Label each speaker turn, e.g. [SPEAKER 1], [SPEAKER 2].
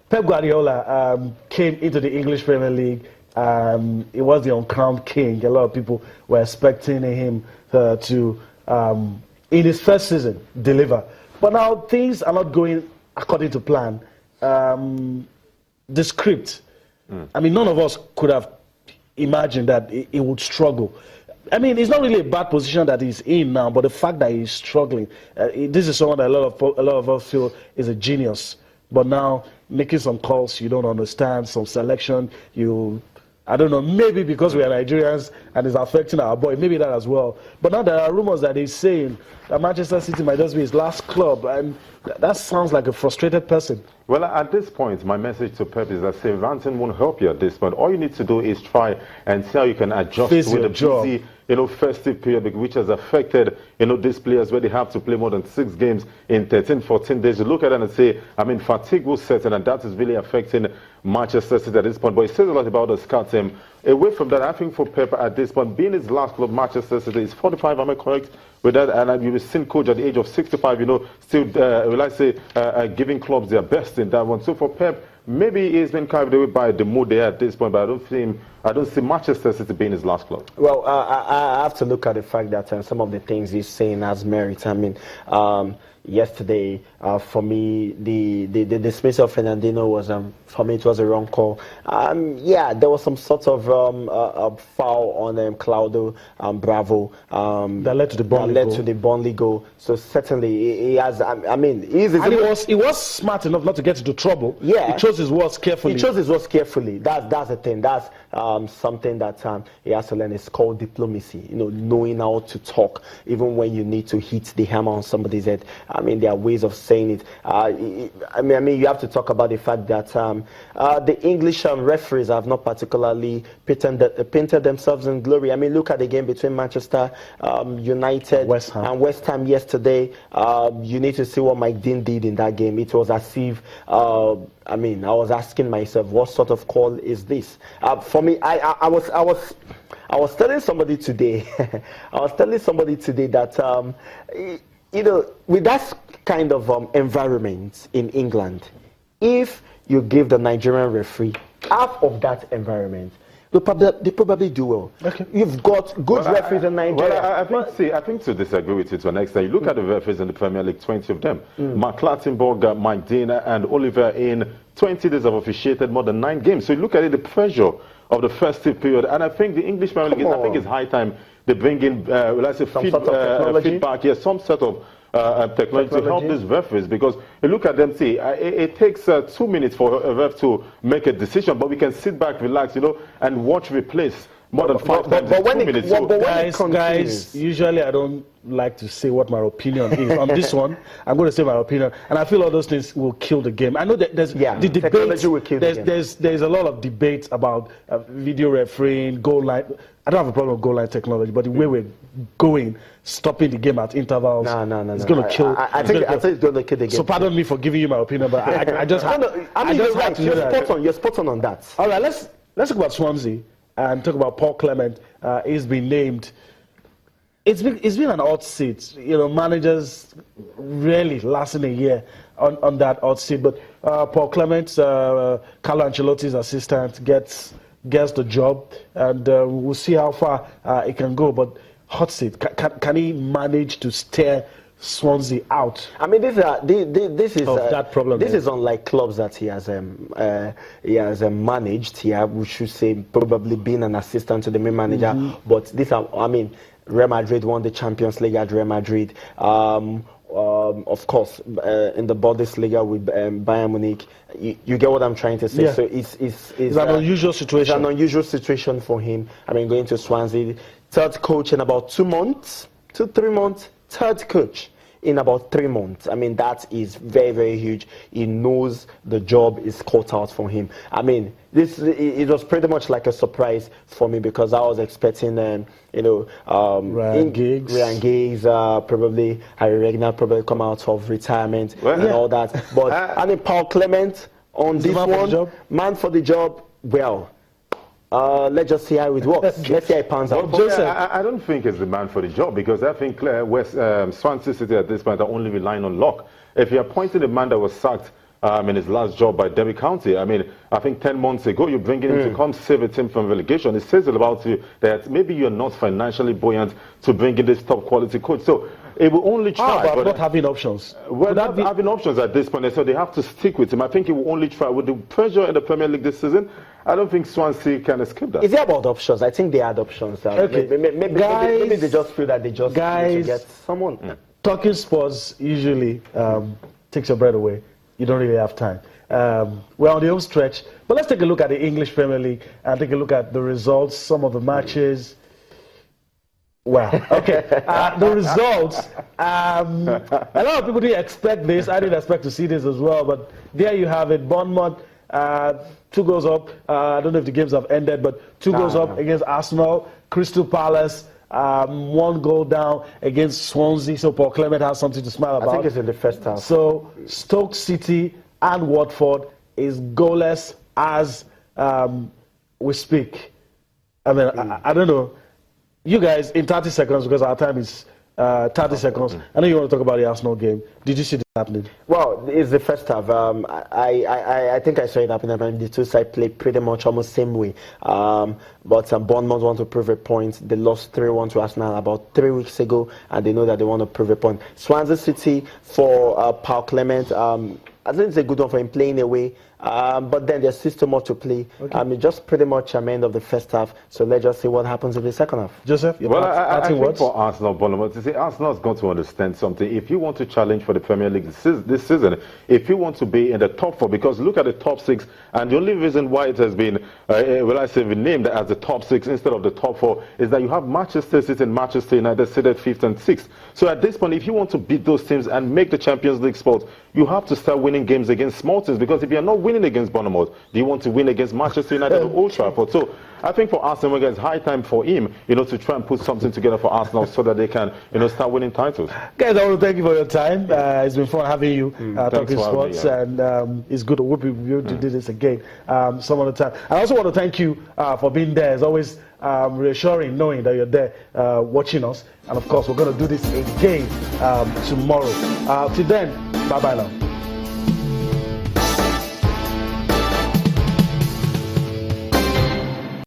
[SPEAKER 1] Pep Guardiola came into the English Premier League. He was the uncrowned king. A lot of people were expecting him to, in his first season, deliver. But now things are not going according to plan. The script, I mean, none of us could have imagined that he would struggle. I mean, it's not really a bad position that he's in now, but the fact that he's struggling, this is someone that a lot of us feel is a genius. But now, making some calls you don't understand, some selection, I don't know, maybe because we are Nigerians and it's affecting our boy, maybe that as well. But now there are rumors that he's saying that Manchester City might just be his last club, and that sounds like a frustrated person.
[SPEAKER 2] Well, at this point, my message to Pep is that say ranting won't help you at this point. All you need to do is try and see how you can adjust with the busy, festive period, which has affected, these players where they have to play more than 6 games in 13, 14 days. You look at it and say, I mean, fatigue will set in, and that is really affecting Manchester City at this point. But it says a lot about the scout team. Away from that, I think for Pep at this point, being his last club, Manchester City, is 45, am I correct with that? And you've seen coach at the age of 65, still, will I say, giving clubs their best in that one. So for Pep, maybe he's been carried away by the mood there at this point, but I don't see Manchester City being his last club.
[SPEAKER 3] Well, I have to look at the fact that some of the things he's saying has merit. I mean, yesterday, for me, the dismissal of Fernandinho was, for me, it was a wrong call. Yeah, there was some sort of foul on Claudio Bravo
[SPEAKER 1] that led to the Burnley goal.
[SPEAKER 3] So certainly he has. I mean, he
[SPEAKER 1] was smart enough not to get into trouble.
[SPEAKER 3] Yeah,
[SPEAKER 1] he chose his words carefully.
[SPEAKER 3] That's the thing. That's something that he has to learn. It's called diplomacy. Knowing how to talk even when you need to hit the hammer on somebody's head. I mean, there are ways of saying it. I mean, you have to talk about the fact that the English referees have not particularly painted themselves in glory. I mean, look at the game between Manchester United and West Ham yesterday. You need to see what Mike Dean did in that game. It was as if, I mean, I was asking myself, what sort of call is this? For me, I was telling somebody today, that with that kind of environment in England, if you give the Nigerian referee half of that environment, they probably do well. Okay. You've got good referees in Nigeria.
[SPEAKER 2] Well, I think to disagree with you to an extent. You look at the referees in the Premier League, 20 of them. Mark Clattenburg, Mike Dean, and Oliver in 20 days have officiated more than 9 games. So you look at it, the pressure of the festive period. And I think the English Premier League, I think it's high time they bring in, feedback, some sort of technology to help these referees, because you look at them, see, it takes 2 minutes for a ref to make a decision, but we can sit back, relax, and watch replays more than 5 times in 2 minutes.
[SPEAKER 1] Guys, usually I don't like to say what my opinion is. On this one, I'm going to say my opinion, and I feel all those things will kill the game. I know that there's the debate. There's a lot of debate about video refereeing, goal line. I don't have a problem with goal line technology, but the way we're going, stopping the game at intervals,
[SPEAKER 3] no,
[SPEAKER 1] it's going to kill.
[SPEAKER 3] I think it's going to kill the game.
[SPEAKER 1] So pardon me for giving you my opinion, but I just
[SPEAKER 3] you're spot on that.
[SPEAKER 1] All right, let's talk about Swansea and talk about Paul Clement. He's been named. It's been an odd seat. Managers rarely lasting a year on that odd seat. But Paul Clement, Carlo Ancelotti's assistant, gets the job, and we'll see how far it can go. But hot seat, can he manage to steer Swansea out?
[SPEAKER 3] I mean, this is
[SPEAKER 1] that problem.
[SPEAKER 3] This is unlike clubs that he has managed. We should say probably being an assistant to the main manager. But Real Madrid won the Champions League at Real Madrid. Of course, in the Bundesliga with Bayern Munich, you get what I'm trying to say. Yeah. So it's
[SPEAKER 1] an unusual situation.
[SPEAKER 3] It's an unusual situation for him. I mean, going to Swansea, third coach in about 2 months, 2-3 months, third coach in about 3 months. I mean, that is very, very huge. He knows the job is cut out for him. I mean, it was pretty much like a surprise for me, because I was expecting,
[SPEAKER 1] Ryan
[SPEAKER 3] Giggs, probably Harry Regner probably come out of retirement and all that. But I mean, Paul Clement on this one, man for the job. Well, let's just see how it works. Let's see how it pans out.
[SPEAKER 2] I don't think it's the man for the job, because I think Swansea City at this point are only relying on luck. If you're appointing the man that was sacked in his last job by Derby County. I mean, I think 10 months ago, you bring him to come save a team from relegation. It says about you that maybe you're not financially buoyant to bring in this top quality coach. So it will only try.
[SPEAKER 1] But not having options.
[SPEAKER 2] Well, not having options at this point, so they have to stick with him. I think he will only try. With the pressure in the Premier League this season, I don't think Swansea can escape that.
[SPEAKER 3] Is it about options? I think they had options.
[SPEAKER 1] Okay.
[SPEAKER 3] Maybe they just feel that they just need to get someone.
[SPEAKER 1] Talking sports usually takes your breath away. You don't really have time. We're on the home stretch, but let's take a look at the English Premier League and take a look at the results, some of the matches. Wow. Okay. The results. A lot of people didn't expect this. I didn't expect to see this as well. But there you have it. Bournemouth, 2 goals up. I don't know if the games have ended, but 2 goals up against Arsenal. Crystal Palace, 1 goal down against Swansea. So Paul Clement has something to smile about.
[SPEAKER 3] I think it's in the first half.
[SPEAKER 1] So Stoke City and Watford is goalless as we speak. I mean, I don't know. You guys, in 30 seconds, because our time is 30 seconds, I know you want to talk about the Arsenal game. Did you see this happening?
[SPEAKER 3] Well, it's the first half. I think I saw it happen. I mean, the two sides played pretty much almost same way. But Bournemouth want to prove a point. They lost 3-1 to Arsenal about 3 weeks ago, and they know that they want to prove a point. Swansea City for Paul Clement. I think it's a good one for him playing away. But then there's still more to play. Okay. Just pretty much end of the first half. So let's just see what happens in the second half.
[SPEAKER 1] Joseph,
[SPEAKER 2] well, I think for Arsenal, Bournemouth, you see, Arsenal's got to understand something. If you want to challenge for the Premier League this season, if you want to be in the top 4, because look at the top 6, and the only reason why it has been, renamed as the top 6 instead of the top 4 is that you have Manchester City and Manchester United seated 5th and 6th. So at this point, if you want to beat those teams and make the Champions League spot, you have to start winning games against small teams, because if you're not winning against Bournemouth, do you want to win against Manchester United or Old Trafford? So I think for Arsene Wenger, it's high time for him, to try and put something together for Arsenal so that they can, start winning titles.
[SPEAKER 1] Guys, I want to thank you for your time. It's been fun having you talking sports, and it's good to hope we will do this again some other time. I also want to thank you for being there. It's always reassuring knowing that you're there watching us. And of course, we're going to do this again tomorrow. Till then, bye-bye now.